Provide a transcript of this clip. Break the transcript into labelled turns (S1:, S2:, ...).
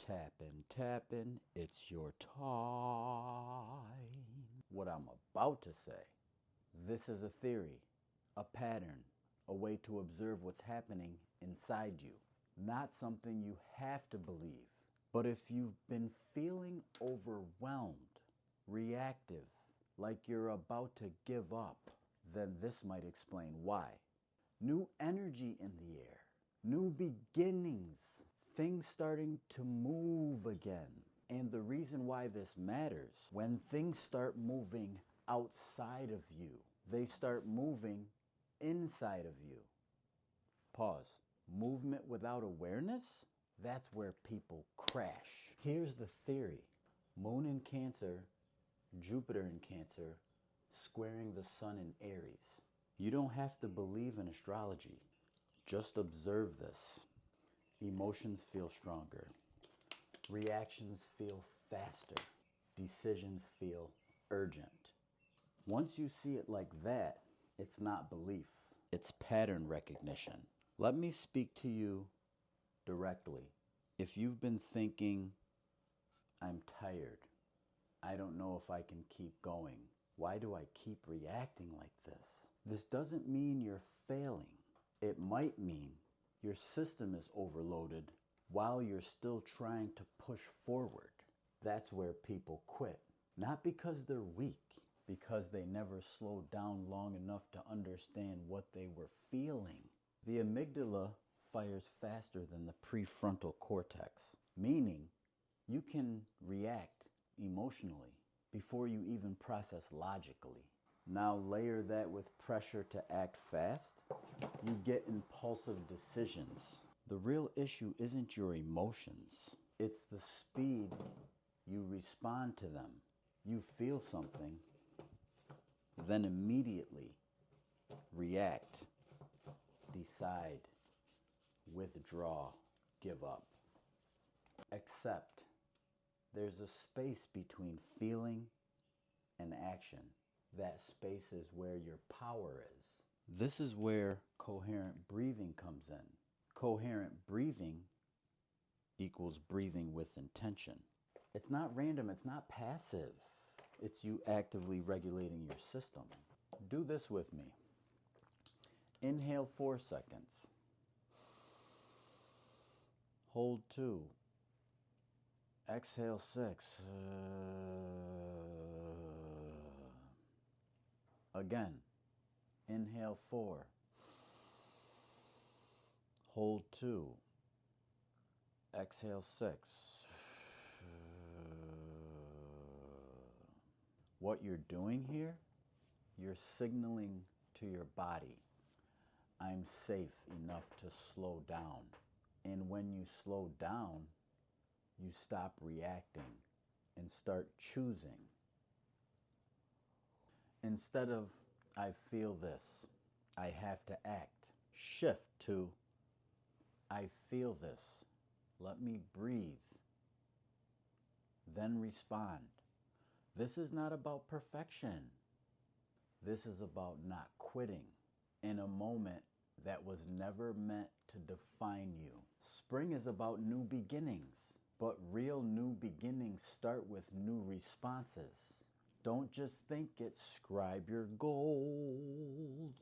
S1: Tapping, tapping, it's your time. What I'm about to say, this is a theory, a pattern, a way to observe what's happening inside you. Not something you have to believe. But if you've been feeling overwhelmed, reactive, like you're about to give up, then this might explain why. New energy in the air, new beginnings, things starting to move again. And the reason why this matters, when things start moving outside of you, they start moving inside of you. Pause. Movement without awareness? That's where people crash. Here's the theory. Moon in Cancer, Jupiter in Cancer, squaring the sun in Aries. You don't have to believe in astrology. Just observe this. Emotions feel stronger. Reactions feel faster. Decisions feel urgent. Once you see it like that, it's not belief. It's pattern recognition. Let me speak to you directly. If you've been thinking, I'm tired, I don't know if I can keep going, why do I keep reacting like this? This doesn't mean you're failing. It might mean your system is overloaded while you're still trying to push forward. That's where people quit. Not because they're weak, because they never slowed down long enough to understand what they were feeling. The amygdala fires faster than the prefrontal cortex, meaning you can react emotionally before you even process logically. Now layer that with pressure to act fast, you get impulsive decisions. The real issue isn't your emotions. It's the speed you respond to them. You feel something, then immediately react, decide, withdraw, give up. Except there's a space between feeling and action. That space is where your power is. This is where coherent breathing comes in. Coherent breathing equals breathing with intention. It's not random, it's not passive. It's you actively regulating your system. Do this with me. Inhale 4 seconds. Hold 2. Exhale 6. Again. Inhale 4. Hold 2. Exhale 6. What you're doing here, you're signaling to your body, I'm safe enough to slow down. And when you slow down, you stop reacting and start choosing. Instead of, I feel this, I have to act, shift to, I feel this, let me breathe, then respond. This is not about perfection. This is about not quitting in a moment that was never meant to define you. Spring is about new beginnings, but real new beginnings start with new responses. Don't just think it, scribe your goals.